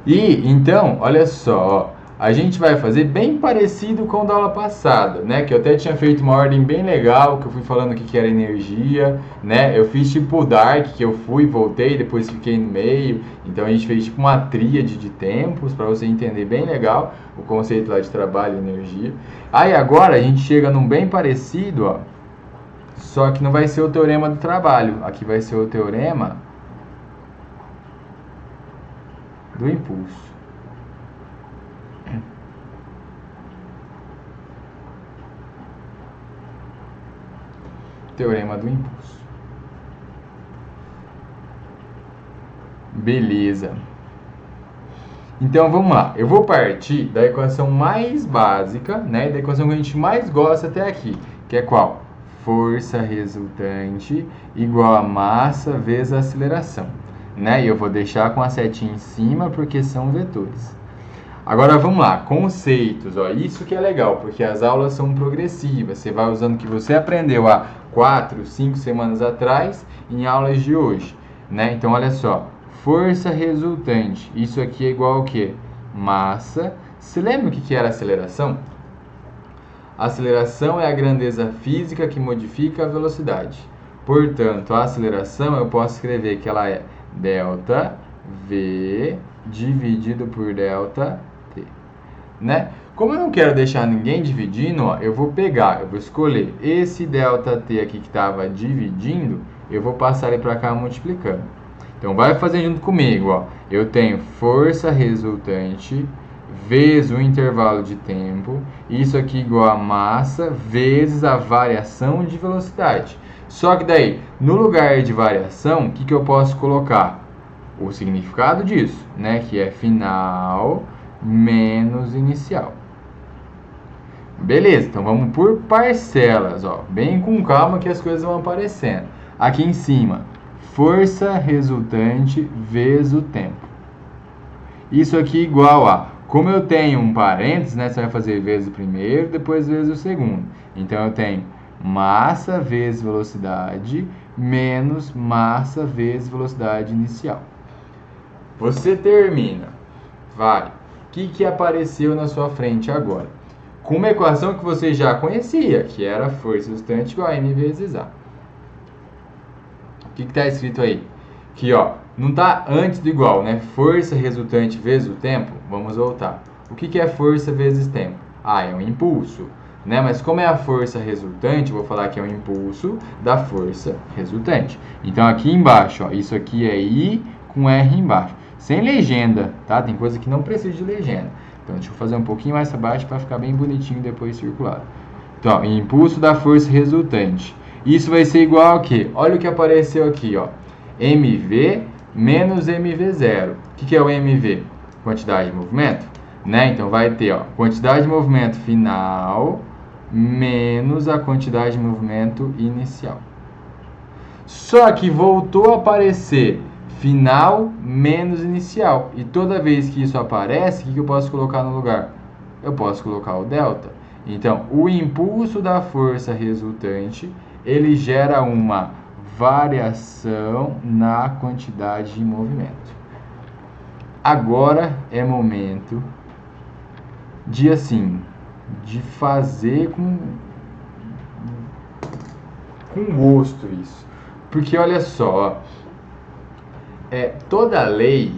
E então, olha só, ó, a gente vai fazer bem parecido com o da aula passada, né? Que eu até tinha feito uma ordem bem legal, que eu fui falando o que era energia, né? Eu fiz tipo o Dark, que eu fui, voltei, depois fiquei no meio. Então a gente fez tipo uma tríade de tempos para você entender bem legal o conceito lá de trabalho e energia. Aí agora a gente chega num bem parecido, ó. Só que não vai ser o teorema do trabalho, aqui vai ser o teorema do impulso. Teorema do impulso. Beleza. Então vamos lá. Eu vou partir da equação mais básica, né? Da equação que a gente mais gosta até aqui, que é qual? Força resultante igual a massa vezes a aceleração, né? E eu vou deixar com a setinha em cima porque são vetores. Agora vamos lá, conceitos, ó, isso que é legal, porque as aulas são progressivas, você vai usando o que você aprendeu há 4, 5 semanas atrás em aulas de hoje, né? Então olha só, força resultante, isso aqui é igual ao quê? Massa. Você lembra o que era aceleração? A aceleração é a grandeza física que modifica a velocidade. Portanto, a aceleração eu posso escrever que ela é delta V dividido por delta T, né? Como eu não quero deixar ninguém dividindo, ó, eu vou escolher esse delta T aqui que estava dividindo, eu vou passar ele para cá multiplicando. Então vai fazendo junto comigo, ó. Eu tenho força resultante vezes o intervalo de tempo, isso aqui igual a massa vezes a variação de velocidade. Só que daí, no lugar de variação, o que eu posso colocar? O significado disso, né? Que é final menos inicial. Beleza, então vamos por parcelas, ó. Bem com calma que as coisas vão aparecendo. Aqui em cima, força resultante vezes o tempo. Isso aqui igual a, como eu tenho um parênteses, né? Você vai fazer vezes o primeiro, depois vezes o segundo. Então eu tenho massa vezes velocidade menos massa vezes velocidade inicial. Você termina, vai. O que apareceu na sua frente agora? Com uma equação que você já conhecia, que era força resultante igual a m vezes a. O que está escrito aí? Que ó, não está antes do igual, né? Força resultante vezes o tempo. Vamos voltar. O que é força vezes tempo? Ah, é um impulso, né? Mas como é a força resultante, vou falar que é um impulso da força resultante. Então aqui embaixo, ó, isso aqui é I com R embaixo. Sem legenda, tá? Tem coisa que não precisa de legenda. Então deixa eu fazer um pouquinho mais abaixo para ficar bem bonitinho depois circulado. Então, ó, impulso da força resultante. Isso vai ser igual a quê? Olha o que apareceu aqui, ó. mv menos mv0. O que é o mv? Quantidade de movimento, né? Então vai ter, ó, quantidade de movimento final menos a quantidade de movimento inicial. Só que voltou a aparecer final menos inicial. E toda vez que isso aparece, o que eu posso colocar no lugar? Eu posso colocar o delta. Então, o impulso da força resultante, ele gera uma variação na quantidade de movimento. Agora é momento de, assim, de fazer com gosto isso. Porque olha só, toda lei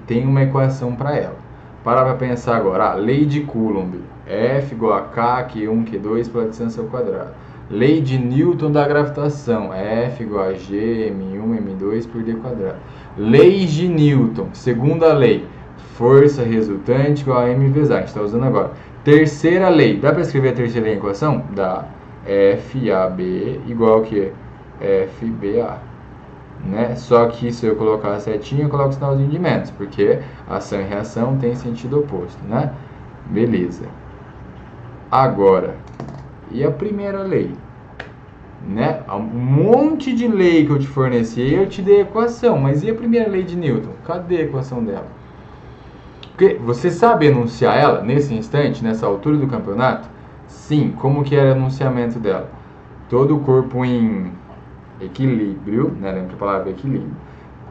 tem uma equação para ela. Para pensar agora, lei de Coulomb, F igual a K, Q1, Q2 pela distância ao quadrado. Lei de Newton da gravitação, F igual a G, M1, M2 por D quadrado. Leis de Newton, segunda lei, força resultante igual a M vezes A, a gente está usando agora. Terceira lei, dá para escrever a terceira lei em equação? Dá. FAB igual a que? FBA. Né? Só que se eu colocar a setinha, eu coloco o sinalzinho de menos, porque ação e reação tem sentido oposto, né? Beleza. Agora, e a primeira lei? Né? Um monte de lei que eu te forneci, eu te dei a equação, mas e a primeira lei de Newton? Cadê a equação dela? Porque você sabe enunciar ela nesse instante, nessa altura do campeonato? Sim, como que era o enunciamento dela? Todo corpo em equilíbrio, né? Lembra a palavra equilíbrio,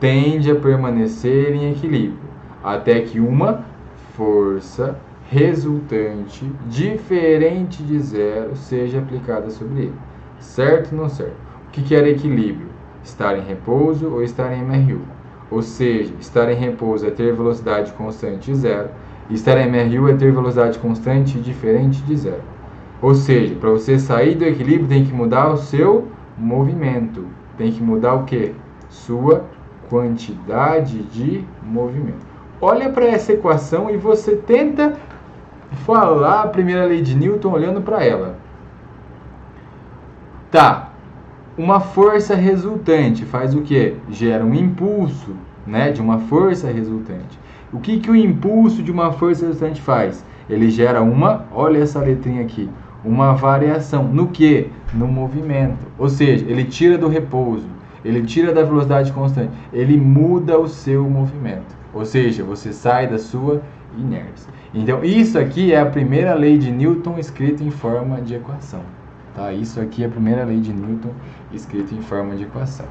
tende a permanecer em equilíbrio. até que uma força resultante diferente de zero seja aplicada sobre ele. Certo ou não certo? O que era equilíbrio? Estar em repouso ou estar em MRU? Ou seja, estar em repouso é ter velocidade constante de zero, e estar em MRU é ter velocidade constante diferente de zero. Ou seja, para você sair do equilíbrio tem que mudar o seu movimento. Tem que mudar o quê? Sua quantidade de movimento. Olha para essa equação e você tenta falar a primeira lei de Newton olhando para ela. Tá, uma força resultante faz o quê? Gera um impulso, né, de uma força resultante. O que o impulso de uma força resultante faz? Ele gera uma, olha essa letrinha aqui, uma variação. No que? No movimento. Ou seja, ele tira do repouso, ele tira da velocidade constante, ele muda o seu movimento. Ou seja, você sai da sua inércia. Então, isso aqui é a primeira lei de Newton escrita em forma de equação. Tá? Isso aqui é a primeira lei de Newton escrita em forma de equação.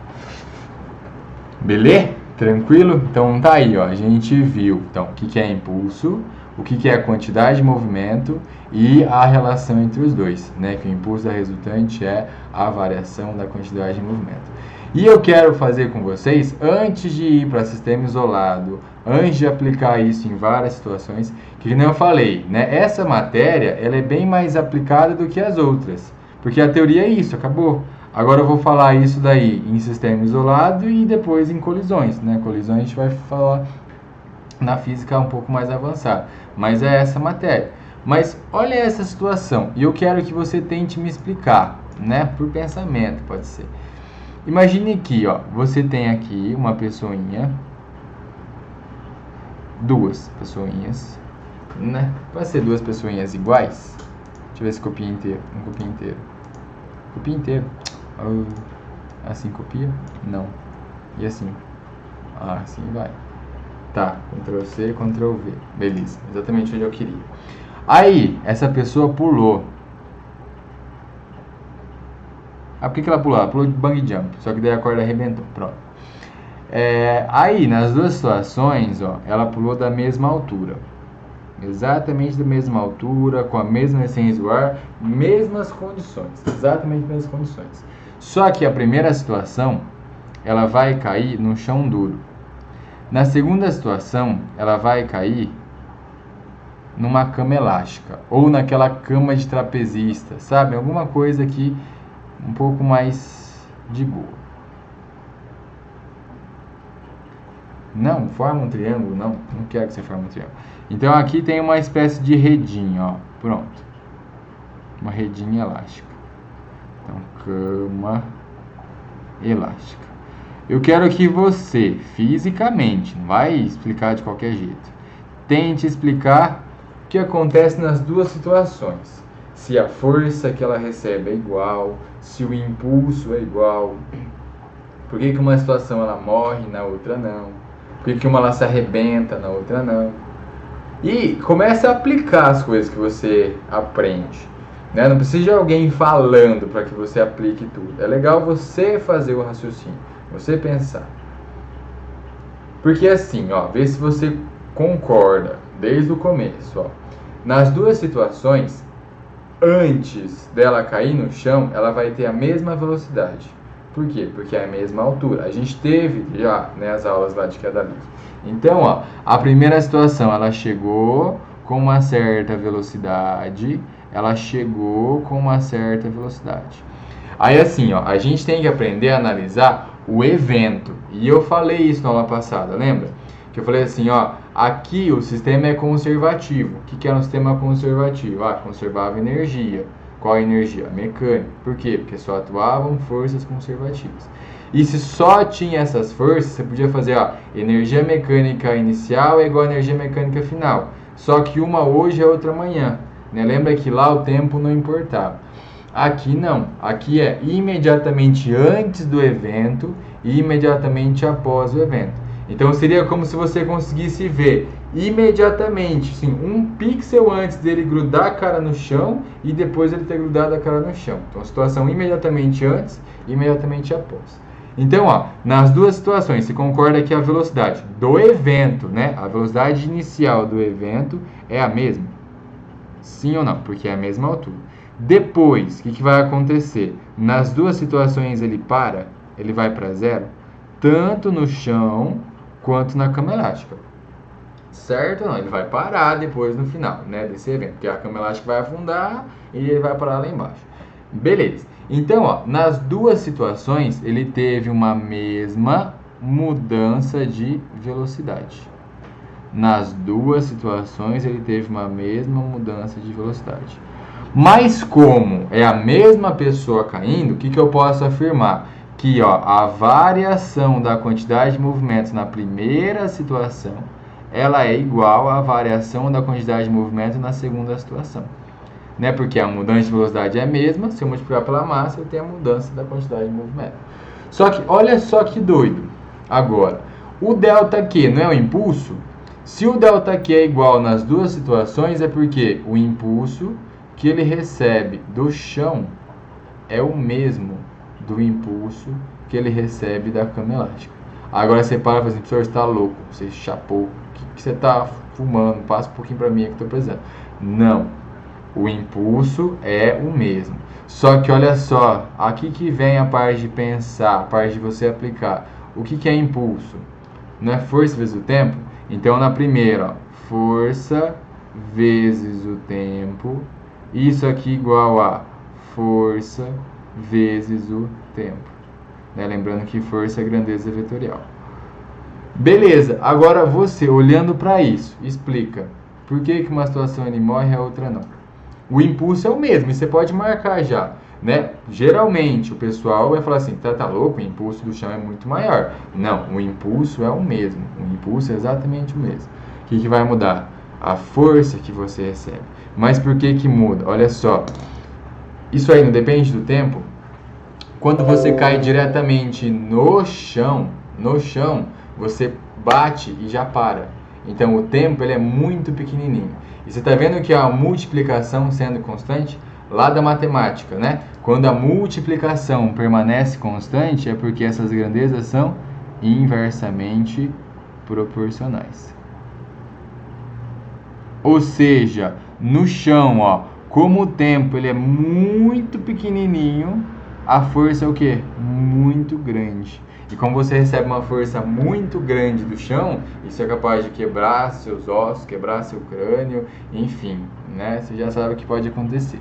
Beleza? Tranquilo? Então tá aí, ó. A gente viu então, o que é impulso, o que é a quantidade de movimento e a relação entre os dois, né? Que o impulso da resultante é a variação da quantidade de movimento. E eu quero fazer com vocês, antes de ir para sistema isolado, antes de aplicar isso em várias situações, que nem eu falei, né? Essa matéria ela é bem mais aplicada do que as outras, porque a teoria é isso, acabou. Agora eu vou falar isso daí em sistema isolado e depois em colisões, né? Colisões a gente vai falar na física um pouco mais avançada, mas é essa matéria. Mas olha essa situação, e eu quero que você tente me explicar, né? Por pensamento, pode ser. Imagine aqui, ó, você tem aqui uma pessoinha, duas pessoinhas, né? Pode ser duas pessoinhas iguais? Deixa eu ver se copia inteiro, não copia inteiro. Copia inteiro. Assim copia? Não. E assim? Assim vai. Tá, Ctrl C, Ctrl V. Beleza, exatamente onde eu queria. Aí, essa pessoa pulou. Por que ela pulou? Ela pulou de bungee jump, só que daí a corda arrebentou. Pronto. Aí, nas duas situações, ó, ela pulou da mesma altura. Exatamente da mesma altura, com a mesma essência do ar, mesmas condições. Exatamente as mesmas condições. Só que a primeira situação, ela vai cair no chão duro. Na segunda situação, ela vai cair numa cama elástica. Ou naquela cama de trapezista, sabe? Alguma coisa que um pouco mais de boa. Não, forma um triângulo, não quero que você forme um triângulo. Então aqui tem uma espécie de redinha, ó, pronto. Uma redinha elástica. Então, cama elástica. Eu quero que você, fisicamente, não vai explicar de qualquer jeito, tente explicar o que acontece nas duas situações. Se a força que ela recebe é igual, se o impulso é igual, por que uma situação ela morre e na outra não, por que uma ela se arrebenta, na outra não. E comece a aplicar as coisas que você aprende, né? Não precisa de alguém falando para que você aplique tudo. É legal você fazer o raciocínio, você pensar. Porque assim, ó, vê se você concorda desde o começo, ó. Nas duas situações, antes dela cair no chão, ela vai ter a mesma velocidade. Por quê? Porque é a mesma altura. A gente teve já, né, as aulas lá de queda livre. Então, ó, a primeira situação, ela chegou com uma certa velocidade. Aí assim, ó, a gente tem que aprender a analisar o evento. E eu falei isso na aula passada, lembra? Que eu falei assim, ó, aqui o sistema é conservativo. O que é um sistema conservativo? Conservava energia. Qual a energia? Mecânica. Por quê? Porque só atuavam forças conservativas. E se só tinha essas forças, você podia fazer, ó, energia mecânica inicial é igual a energia mecânica final. Só que uma hoje é outra amanhã, né? Lembra que lá o tempo não importava. Aqui não. Aqui é imediatamente antes do evento e imediatamente após o evento. Então seria como se você conseguisse ver imediatamente, sim, um pixel antes dele grudar a cara no chão e depois ele ter grudado a cara no chão. Então a situação imediatamente antes e imediatamente após. Então, ó, nas duas situações, você concorda que a velocidade do evento, né, a velocidade inicial do evento é a mesma? Sim ou não? Porque é a mesma altura. Depois, o que vai acontecer? Nas duas situações ele para, ele vai para zero, tanto no chão quanto na cama elástica. Certo ou não? Ele vai parar depois no final, né, desse evento, porque a cama elástica vai afundar e ele vai parar lá embaixo. Beleza. Então, ó, nas duas situações ele teve uma mesma mudança de velocidade. Nas duas situações ele teve uma mesma mudança de velocidade. Mas como é a mesma pessoa caindo, o que eu posso afirmar? Que, ó, a variação da quantidade de movimentos na primeira situação, ela é igual à variação da quantidade de movimento na segunda situação. Né? Porque a mudança de velocidade é a mesma, se eu multiplicar pela massa, eu tenho a mudança da quantidade de movimento. Só que, olha só que doido. Agora, o ΔQ não é o impulso? Se o ΔQ é igual nas duas situações, é porque o impulso que ele recebe do chão é o mesmo do impulso que ele recebe da cama elástica. Agora você para e fala assim, professor, você está louco, você chapou, o que você está fumando? Passa um pouquinho para mim que eu estou precisando. Não, o impulso é o mesmo. Só que olha só, aqui que vem a parte de pensar, a parte de você aplicar. O que é impulso? Não é força vezes o tempo? Então na primeira, ó, força vezes o tempo. Isso aqui igual a força vezes o tempo. Né? Lembrando que força é grandeza vetorial. Beleza, agora você, olhando para isso, explica por que uma situação ele morre e a outra não. O impulso é o mesmo, e você pode marcar já. Né? Geralmente o pessoal vai falar assim, tá louco, o impulso do chão é muito maior. Não, o impulso é o mesmo. O impulso é exatamente o mesmo. O que vai mudar? A força que você recebe. Mas por que muda? Olha só, isso aí não depende do tempo? Quando você cai diretamente no chão, você bate e já para. Então o tempo ele é muito pequenininho. E você está vendo que a multiplicação sendo constante, lá da matemática, né? Quando a multiplicação permanece constante, é porque essas grandezas são inversamente proporcionais. Ou seja, no chão, ó, como o tempo ele é muito pequenininho, a força é o quê? Muito grande. E como você recebe uma força muito grande do chão, isso é capaz de quebrar seus ossos, quebrar seu crânio, enfim, né? Você já sabe o que pode acontecer.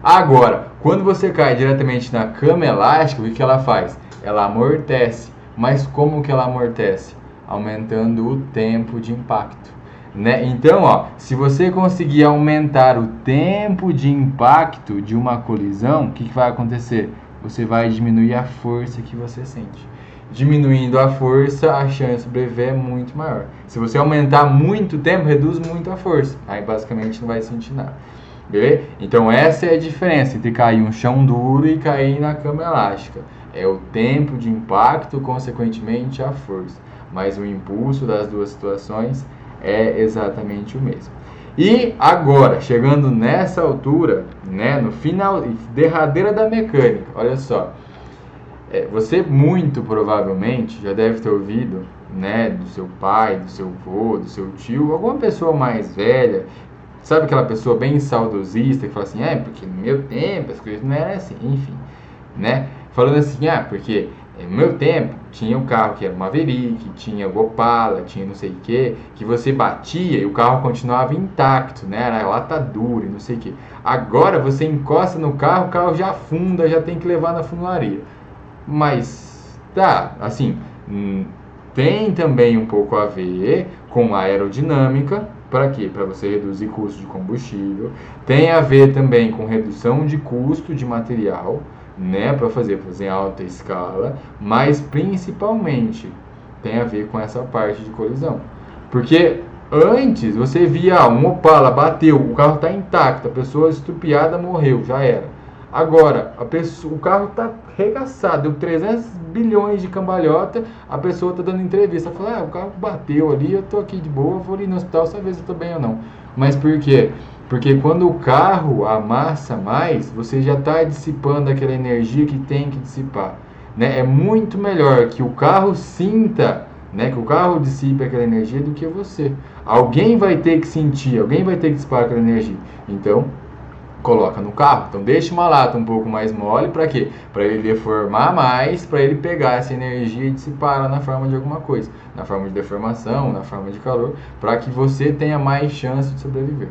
Agora, quando você cai diretamente na cama elástica, o que ela faz? Ela amortece. Mas como que ela amortece? Aumentando o tempo de impacto. Né? Então, ó, se você conseguir aumentar o tempo de impacto de uma colisão, o que vai acontecer? Você vai diminuir a força que você sente. Diminuindo a força, a chance de sobreviver é muito maior. Se você aumentar muito o tempo, reduz muito a força. Aí basicamente não vai sentir nada. Beleza? Então essa é a diferença entre cair um chão duro e cair na cama elástica. É o tempo de impacto, consequentemente a força. Mas o impulso das duas situações é exatamente o mesmo. E agora, chegando nessa altura, né, no final, derradeira da mecânica, olha só, você muito provavelmente já deve ter ouvido, né, do seu pai, do seu avô, do seu tio, alguma pessoa mais velha, sabe aquela pessoa bem saudosista que fala assim, porque no meu tempo as coisas não eram assim, enfim, né, falando assim, porque no meu tempo tinha um carro que era uma Maverick, tinha o Opala, tinha não sei o que você batia e o carro continuava intacto, né? Era lata dura e não sei o que. Agora você encosta no carro, o carro já afunda, já tem que levar na funilaria. Mas, tá, assim, tem também um pouco a ver com a aerodinâmica. Para quê? Para você reduzir custo de combustível. Tem a ver também com redução de custo de material, né, para fazer em alta escala, mas principalmente tem a ver com essa parte de colisão. Porque antes você via um Opala, bateu, o carro está intacto, a pessoa estrupiada morreu, já era. Agora, o carro está arregaçado, deu 300 bilhões de cambalhota, a pessoa está dando entrevista, fala, o carro bateu ali, eu estou aqui de boa, vou ali no hospital, saber se eu estou bem ou não. Mas por quê? Porque quando o carro amassa mais, você já está dissipando aquela energia que tem que dissipar. né? É muito melhor que o carro sinta, né, que o carro dissipe aquela energia do que você. Alguém vai ter que sentir, alguém vai ter que dissipar aquela energia. Então, coloca no carro. Então, deixa uma lata um pouco mais mole, para quê? Para ele deformar mais, para ele pegar essa energia e dissipar na forma de alguma coisa, na forma de deformação, na forma de calor, para que você tenha mais chance de sobreviver.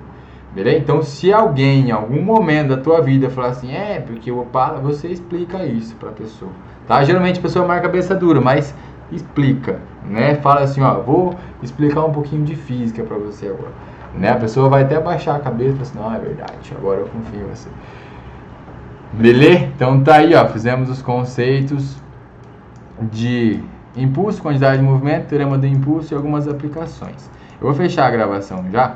Beleza? Então, se alguém em algum momento da tua vida falar assim, porque o Opala, você explica isso para a pessoa, tá? Geralmente a pessoa marca cabeça dura, mas explica, né? Fala assim, ó, vou explicar um pouquinho de física para você agora, né? A pessoa vai até baixar a cabeça e falar assim, não, é verdade, agora eu confio em você. Beleza? Então tá aí, ó, fizemos os conceitos de impulso, quantidade de movimento, teorema do impulso e algumas aplicações. Eu vou fechar a gravação já.